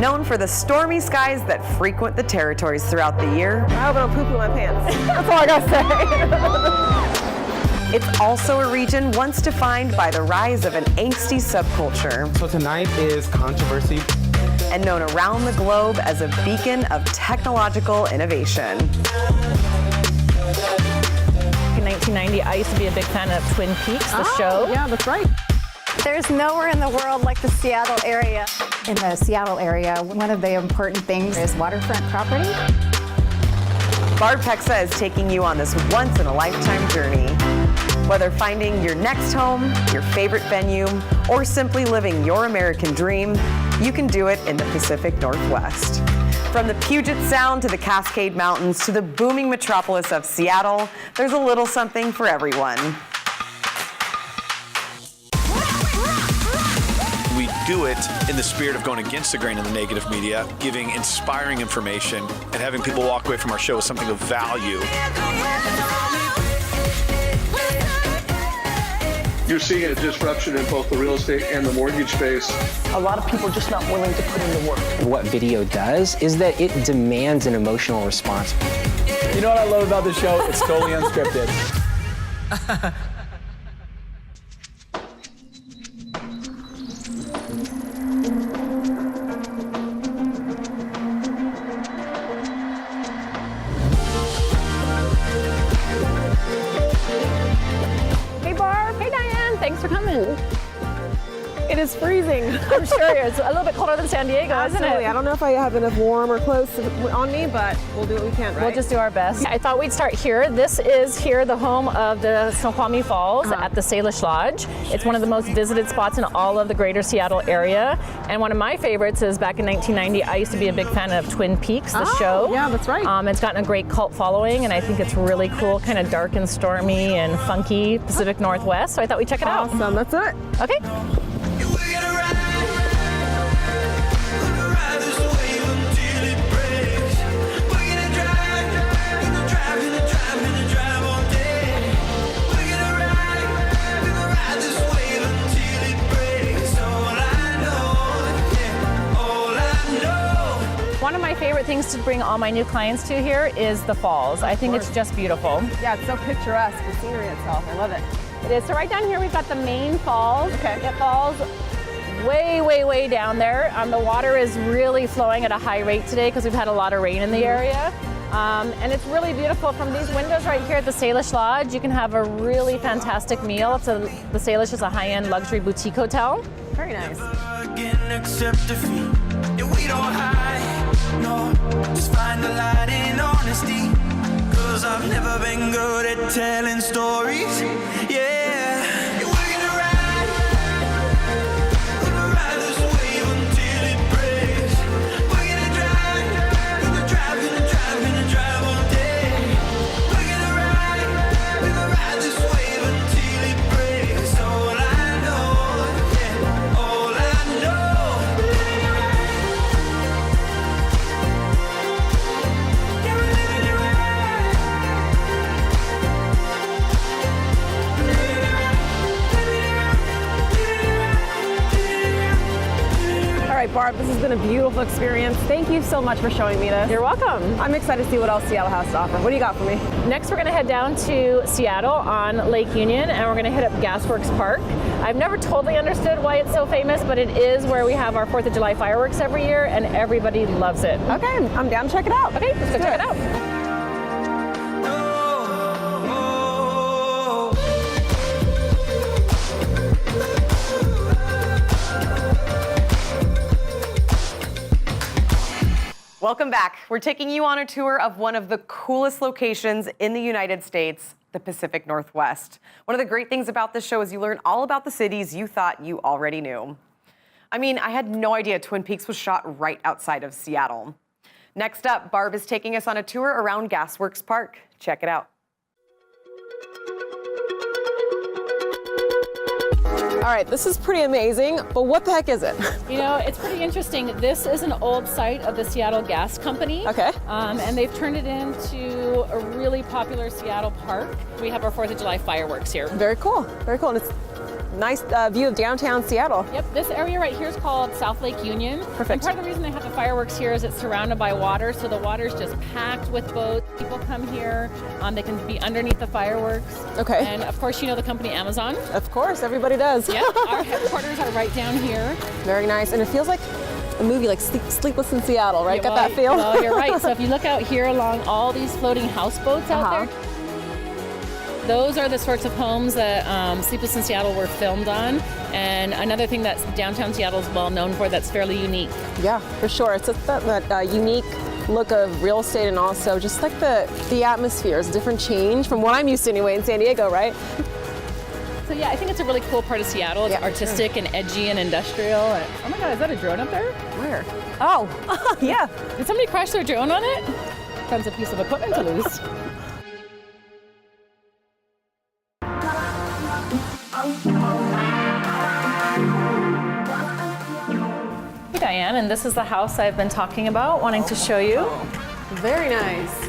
Known for the stormy skies that frequent the territories throughout the year. I hope I don't poop in my pants. That's all I gotta say. It's also a region once defined by the rise of an angsty subculture. So tonight is controversy. And known around the globe as a beacon of technological innovation. In 1990, I used to be a big fan of Twin Peaks, the show. Yeah, that's right. There's nowhere in the world like the Seattle area. In the Seattle area, one of the important things is waterfront property. Barb Pexa is taking you on this once-in-a-lifetime journey. Whether finding your next home, your favorite venue, or simply living your American dream, you can do it in the Pacific Northwest. From the Puget Sound to the Cascade Mountains to the booming metropolis of Seattle, there's a little something for everyone. We do it in the spirit of going against the grain of the negative media, giving inspiring information, and having people walk away from our show with something of value. You're seeing a disruption in both the real estate and the mortgage space. A lot of people are just not willing to put in the work. What video does is that it demands an emotional response. You know what I love about the show? It's totally unscripted. Thanks for coming. It is freezing. I'm sure it's a little bit colder than San Diego, Absolutely. isn't it? I don't know if I have enough warm or clothes on me, but we'll do what we can, right? We'll just do our best. I thought we'd start here. This is here the home of the Snoqualmie Falls at the Salish Lodge. It's one of the most visited spots in all of the greater Seattle area. And one of my favorites is back in 1990, I used to be a big fan of Twin Peaks, the show. Yeah, that's right. It's gotten a great cult following, and I think it's really cool, kind of dark and stormy and funky Pacific Northwest. So I thought we'd check it out. Awesome, that's it. Okay. One of my favorite things to bring all my new clients to here is the falls. I think it's just beautiful. Yeah, it's so picturesque, the scenery itself. I love it. It is. So right down here we've got the main falls. Okay. It falls way, way, way down there. The water is really flowing at a high rate today because we've had a lot of rain in the area. And it's really beautiful. From these windows right here at the Salish Lodge, you can have a really fantastic meal. The Salish is a high-end luxury boutique hotel. Very nice. No, just find the light in honesty, 'cause I've never been good at telling stories. Yeah, we're gonna ride this wave until it breaks. We're gonna drive all day. We're gonna ride this wave until it breaks. All I know, yeah, all I know. All right, Barb, this has been a beautiful experience. Thank you so much for showing me this. You're welcome. I'm excited to see what else Seattle has to offer. What do you got for me? Next, we're going to head down to Seattle on Lake Union, and we're going to hit up Gasworks Park. I've never totally understood why it's so famous, but it is where we have our 4th of July fireworks every year, and everybody loves it. Okay, I'm down to check it out. Okay, let's go check it out. Welcome back. We're taking you on a tour of one of the coolest locations in the United States, the Pacific Northwest. One of the great things about this show is you learn all about the cities you thought you already knew. I mean, I had no idea Twin Peaks was shot right outside of Seattle. Next up, Barb is taking us on a tour around Gasworks Park. Check it out. All right, this is pretty amazing, but what the heck is it? You know, it's pretty interesting. This is an old site of the Seattle Gas Company. Okay. And they've turned it into a really popular Seattle park. We have our 4th of July fireworks here. Very cool, very cool. And it's nice view of downtown Seattle. Yep, this area right here is called South Lake Union. Perfect. And part of the reason they have the fireworks here is it's surrounded by water, so the water's just packed with boats. People come here, they can be underneath the fireworks. Okay. And of course, you know the company Amazon. Of course, everybody does. Yeah, our headquarters are right down here. Very nice, and it feels like a movie like Sleepless in Seattle, right? Yeah, Got that feel? Well, you're right. So if you look out here along all these floating houseboats out there, those are the sorts of homes that Sleepless in Seattle were filmed on. And another thing that downtown Seattle is well known for that's fairly unique. Yeah, for sure. It's just that unique look of real estate, and also just like the atmosphere is a different change from what I'm used to anyway in San Diego, right? So yeah, I think it's a really cool part of Seattle. It's artistic and edgy and industrial. And, oh my God, is that a drone up there? Where? Oh, yeah. Did somebody crash their drone on it? That's a piece of equipment to lose. Hey Diane, and this is the house I've been talking about, wanting to show you. Very nice.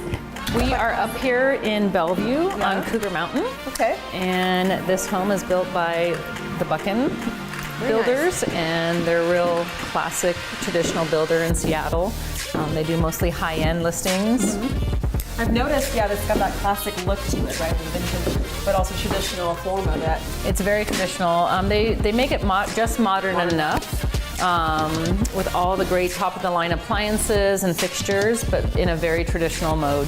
We are up here in Bellevue on Cougar Mountain. Okay. And this home is built by the Buchan builders, and they're a real classic traditional builder in Seattle. They do mostly high-end listings. I've noticed, it's got that classic look to it, right? The vintage, but also traditional form of it. It's very traditional. They make it just modern enough. With all the great top-of-the-line appliances and fixtures, but in a very traditional mode.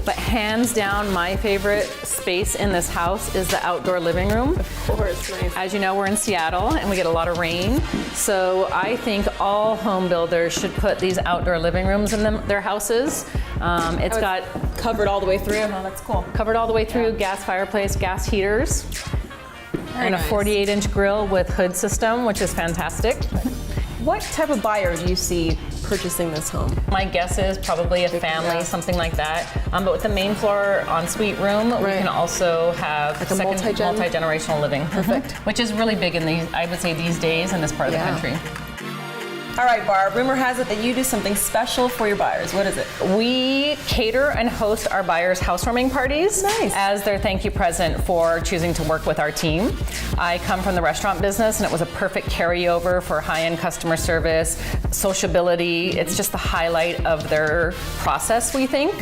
But hands down, my favorite space in this house is the outdoor living room. Of course, nice. As you know, we're in Seattle and we get a lot of rain. So I think all home builders should put these outdoor living rooms in their houses. It's got covered all the way through. Oh, that's cool. Covered all the way through, gas fireplace, gas heaters. And a 48-inch grill with hood system, which is fantastic. What type of buyer do you see purchasing this home? My guess is probably a family, something like that. But with the main floor ensuite room, we can also have like a multi-generational living. Perfect. Which is really big in these, I would say, these days in this part of the country. All right, Barb, rumor has it that you do something special for your buyers. What is it? We cater and host our buyers' housewarming parties as their thank you present for choosing to work with our team. I come from the restaurant business, and it was a perfect carryover for high-end customer service, sociability. It's just the highlight of their process, we think.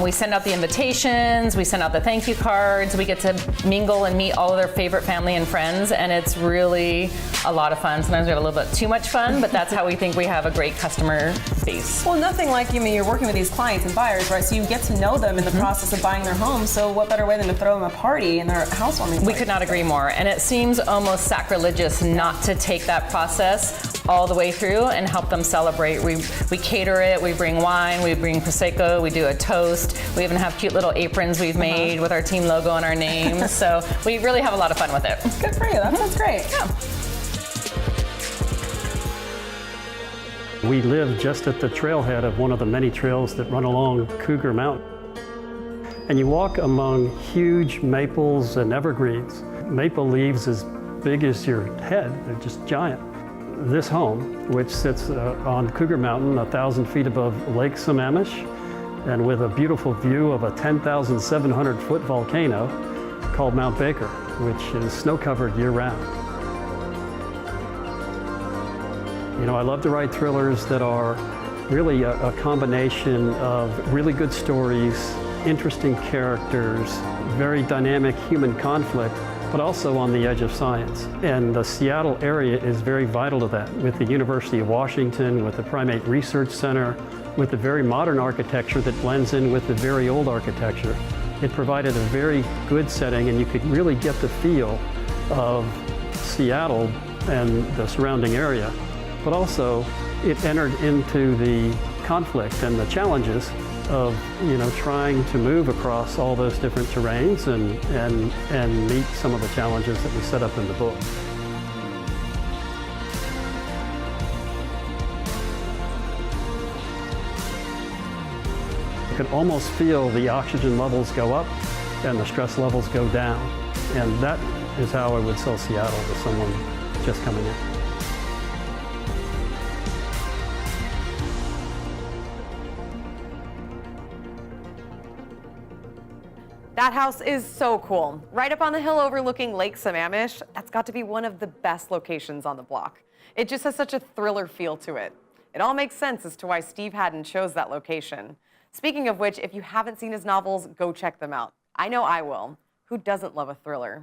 We send out the invitations, we send out the thank you cards, we get to mingle and meet all of their favorite family and friends, and it's really a lot of fun. Sometimes we have a little bit too much fun, but that's how we think we have a great customer base. Well, nothing like, you're working with these clients and buyers, right? So you get to know them in the process of buying their home. So what better way than to throw them a party in their housewarming party? We could not agree more. And it seems almost sacrilegious not to take that process all the way through and help them celebrate. We cater it, we bring wine, we bring Prosecco, we do a toast. We even have cute little aprons we've made with our team logo and our names. So we really have a lot of fun with it. Good for you, that sounds great. Yeah. We live just at the trailhead of one of the many trails that run along Cougar Mountain. And you walk among huge maples and evergreens. Maple leaves as big as your head, they're just giant. This home, which sits on Cougar Mountain, 1,000 feet above Lake Sammamish, and with a beautiful view of a 10,700-foot volcano called Mount Baker, which is snow-covered year-round. I love to write thrillers that are really a combination of really good stories, interesting characters, very dynamic human conflict, but also on the edge of science. And the Seattle area is very vital to that, with the University of Washington, with the Primate Research Center, with the very modern architecture that blends in with the very old architecture. It provided a very good setting, and you could really get the feel of Seattle and the surrounding area. But also, it entered into the conflict and the challenges of, trying to move across all those different terrains and meet some of the challenges that we set up in the book. You could almost feel the oxygen levels go up and the stress levels go down. And that is how I would sell Seattle to someone just coming in. That house is so cool. Right up on the hill overlooking Lake Sammamish, that's got to be one of the best locations on the block. It just has such a thriller feel to it. It all makes sense as to why Steve Hadden chose that location. Speaking of which, if you haven't seen his novels, go check them out. I know I will. Who doesn't love a thriller?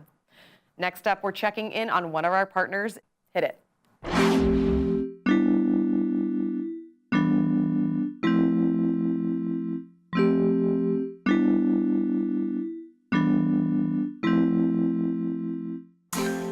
Next up, we're checking in on one of our partners. Hit it.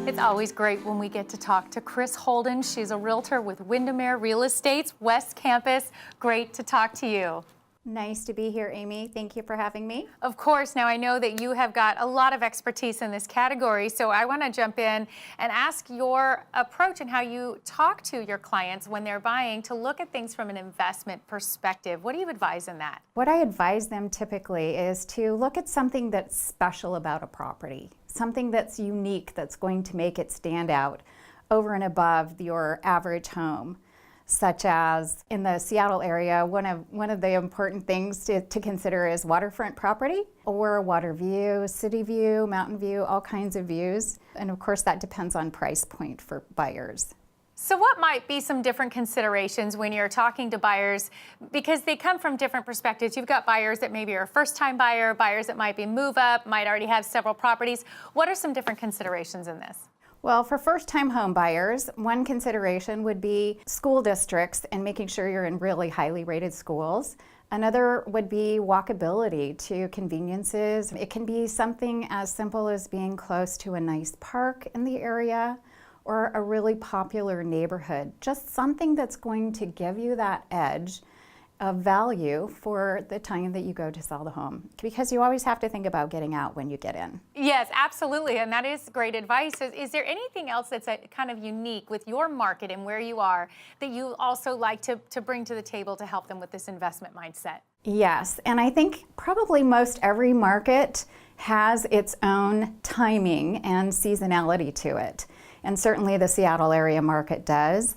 It's always great when we get to talk to Kris Holden. She's a realtor with Windermere Real Estate's West Campus. Great to talk to you. Nice to be here, Amy. Thank you for having me. Of course. Now, I know that you have got a lot of expertise in this category, so I want to jump in and ask your approach and how you talk to your clients when they're buying to look at things from an investment perspective. What do you advise in that? What I advise them typically is to look at something that's special about a property, something that's unique that's going to make it stand out over and above your average home. Such as in the Seattle area, one of the important things to consider is waterfront property or water view, city view, mountain view, all kinds of views. And of course that depends on price point for buyers. So what might be some different considerations when you're talking to buyers, because they come from different perspectives? You've got buyers that maybe are a first-time buyer, buyers that might be move up, might already have several properties. What are some different considerations in this? Well, for first-time home buyers, one consideration would be school districts and making sure you're in really highly rated schools. Another would be walkability to conveniences. It can be something as simple as being close to a nice park in the area or a really popular neighborhood. Just something that's going to give you that edge of value for the time that you go to sell the home, because you always have to think about getting out when you get in. Yes, absolutely, and that is great advice. Is there anything else that's kind of unique with your market and where you are that you also like to bring to the table to help them with this investment mindset? Yes, and I think probably most every market has its own timing and seasonality to it, and certainly the Seattle area market does.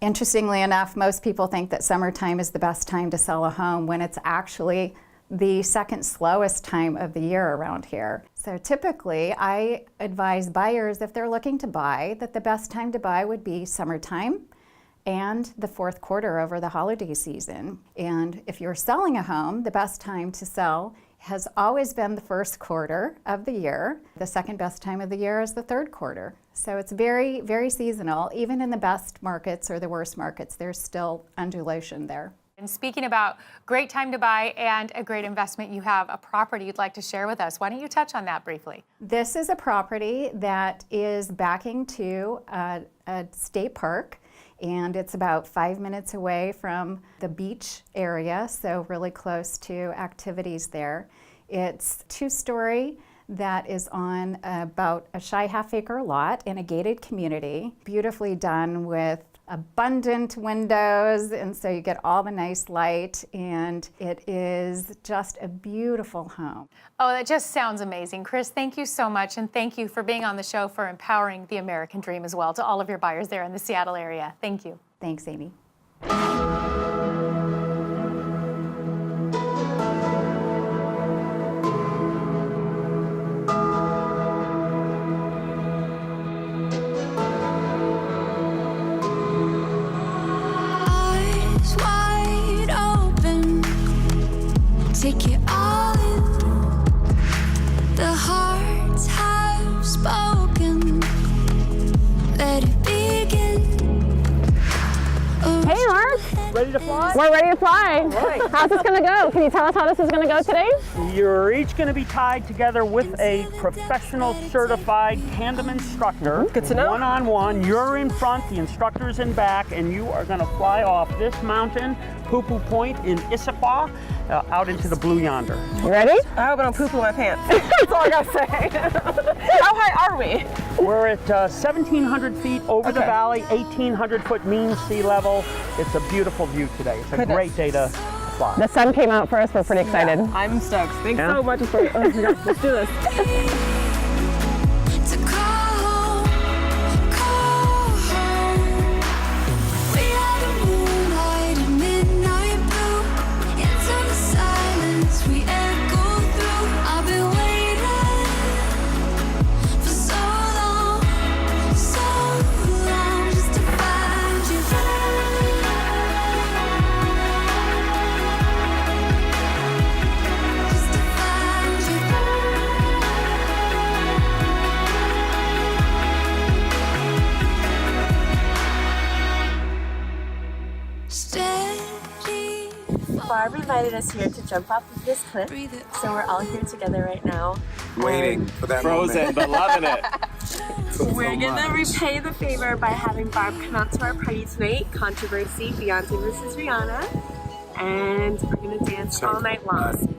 Interestingly enough, most people think that summertime is the best time to sell a home when it's actually the second slowest time of the year around here. So typically, I advise buyers, if they're looking to buy, that the best time to buy would be summertime and the fourth quarter over the holiday season. And if you're selling a home, the best time to sell has always been the first quarter of the year. The second best time of the year is the third quarter. So it's very, very seasonal. Even in the best markets or the worst markets, there's still undulation there. And speaking about great time to buy and a great investment, you have a property you'd like to share with us. Why don't you touch on that briefly? This is a property that is backing to a state park, and it's about 5 minutes away from the beach area, so really close to activities there. It's two-story that is on about a shy half-acre lot in a gated community, beautifully done with abundant windows, and so you get all the nice light, and it is just a beautiful home. Oh, that just sounds amazing. Kris, thank you so much, and thank you for being on the show for empowering the American dream as well to all of your buyers there in the Seattle area. Thank you. Thanks, Amy. Take it all in. The hearts have spoken. Let it begin. Hey, Mark. Ready to fly? We're ready to fly. Right. How's this going to go? Can you tell us how this is going to go today? You're each going to be tied together with a professional certified tandem instructor. Good to know. One-on-one. You're in front, the instructor's in back, and you are going to fly off this mountain, Poo-Poo Point in Issaquah, out into the blue yonder. You ready? I hope I don't poo-poo my pants. That's all I gotta say. How high are we? We're at 1,700 feet over the valley, 1,800 foot mean sea level. It's a beautiful view today. It's a great day to fly. The sun came out first. We're pretty excited. Yeah, I'm stoked. Thanks so much for let's do this. We echo through. I've been waiting. Barb invited us here to jump off of this cliff, so we're all here together right now. Waiting for that Frozen, moment. but loving it. We're gonna repay the favor by having Barb come out to our party tonight, Controversy, Beyonce vs. Rihanna. And we're gonna dance all night long.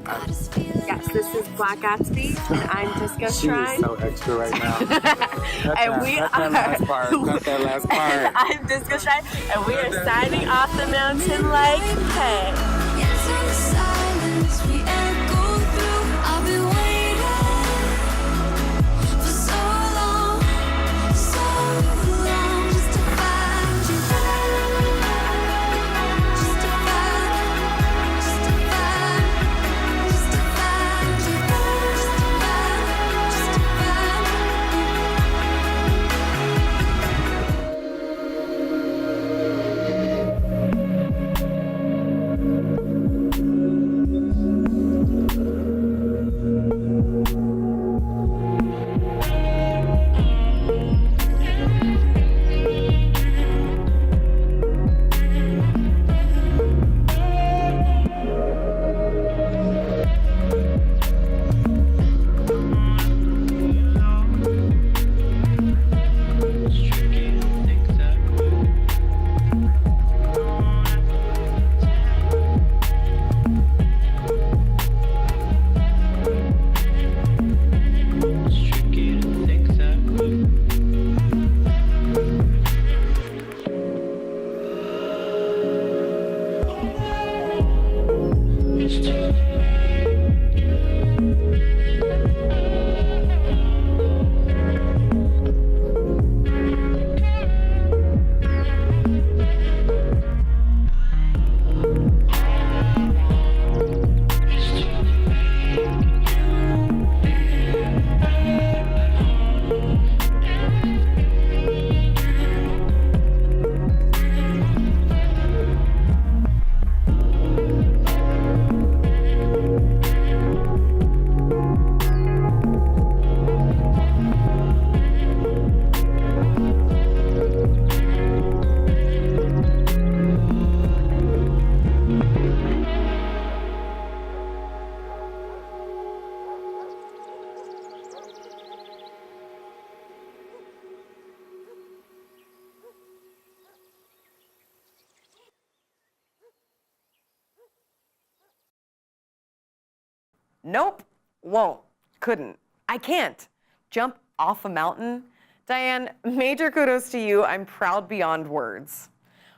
Yes, this is Black Gatsby, and I'm Discoshrine. She's so extra right now. And we cut that last part. Cut that last part. I'm Discoshrine, and we are signing off the mountain like hey. Nope, won't, couldn't, I can't jump off a mountain. Diane, major kudos to you. I'm proud beyond words.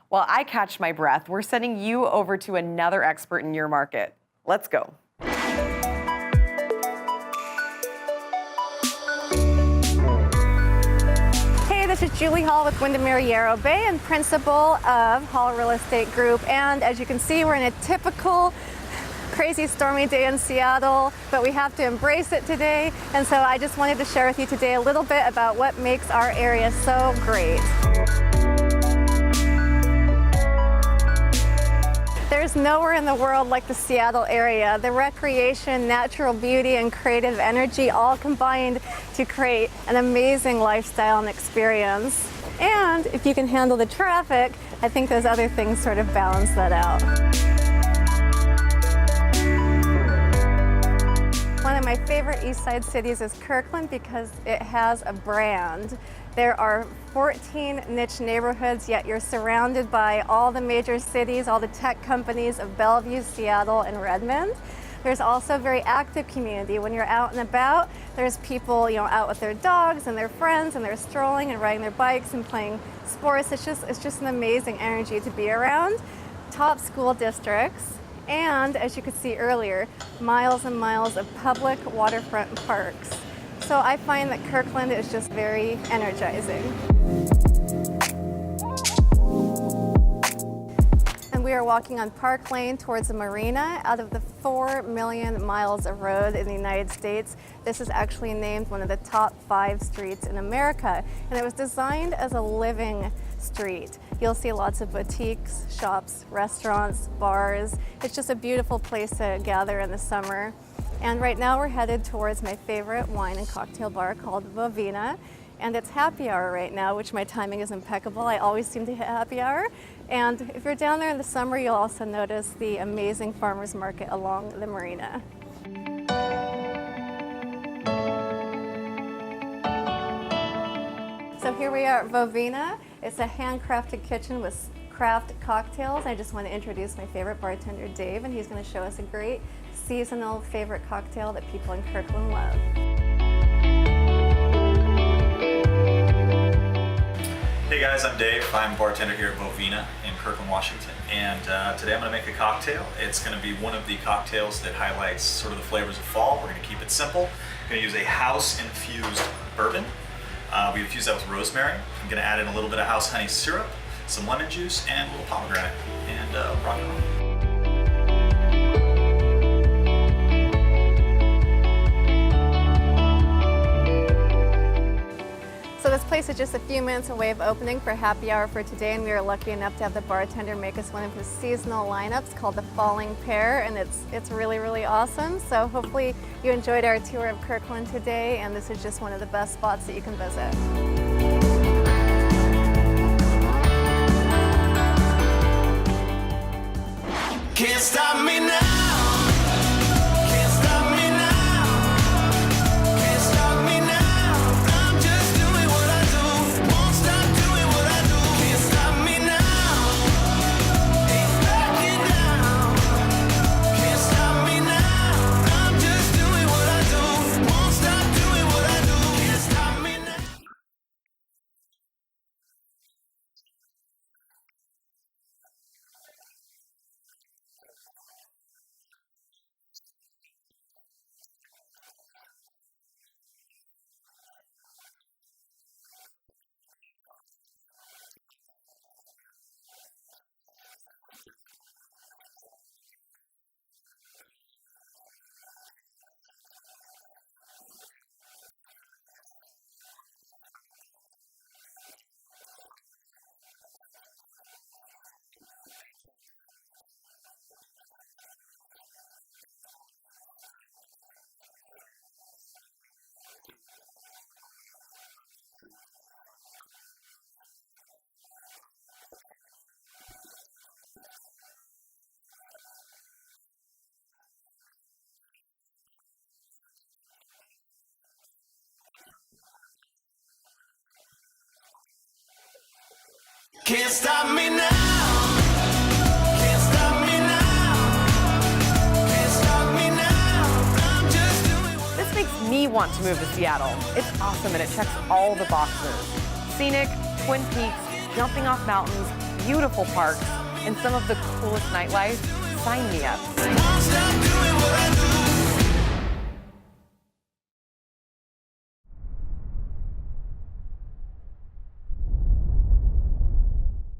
While I catch my breath, we're sending you over to another expert in your market. Let's go. Hey, this is Julie Hall with Windermere Yarrow Bay and principal of Hall Real Estate Group. And as you can see, we're in a typical crazy stormy day in Seattle, but we have to embrace it today. And so I just wanted to share with you today a little bit about what makes our area so great. There's nowhere in the world like the Seattle area. The recreation, natural beauty, and creative energy all combined to create an amazing lifestyle and experience. And if you can handle the traffic, I think those other things sort of balance that out. One of my favorite East Side cities is Kirkland because it has a brand. There are 14 niche neighborhoods, yet you're surrounded by all the major cities, all the tech companies of Bellevue, Seattle, and Redmond. There's also a very active community. When you're out and about, there's people, out with their dogs and their friends, and they're strolling and riding their bikes and playing sports. It's just an amazing energy to be around. Top school districts. And as you could see earlier, miles and miles of public waterfront parks. So I find that Kirkland is just very energizing. And we are walking on Park Lane towards the marina. Out of the 4 million miles of road in the United States, this is actually named one of the top 5 streets in America. And it was designed as a living street. You'll see lots of boutiques, shops, restaurants, bars. It's just a beautiful place to gather in the summer. And right now we're headed towards my favorite wine and cocktail bar called Vovina. And it's happy hour right now, which my timing is impeccable. I always seem to hit happy hour. And if you're down there in the summer, you'll also notice the amazing farmers market along the marina. So here we are at Vovina. It's a handcrafted kitchen with craft cocktails. I just want to introduce my favorite bartender, Dave, and he's going to show us a great seasonal favorite cocktail that people in Kirkland love. Hey guys, I'm Dave. I'm bartender here at Vovina in Kirkland, Washington, and today I'm going to make a cocktail. It's going to be one of the cocktails that highlights sort of the flavors of fall. We're going to keep it simple. I'm going to use a house-infused bourbon. We infuse that with rosemary. I'm going to add in a little bit of house honey syrup, some lemon juice, and a little pomegranate, and rock and roll. So this place is just a few minutes away of opening for happy hour for today, and we are lucky enough to have the bartender make us one of his seasonal lineups called the Falling Pear, and it's really, really awesome. So hopefully you enjoyed our tour of Kirkland today, and this is just one of the best spots that you can visit. Can't stop me now. Can't stop me now. Can't stop me now. Can't stop me now. I'm just doing what This makes me want to move to Seattle. It's awesome and it checks all the boxes. Scenic, Twin Peaks, jumping off mountains, beautiful parks, and some of the coolest nightlife. Sign me up. Won't stop doing what I do.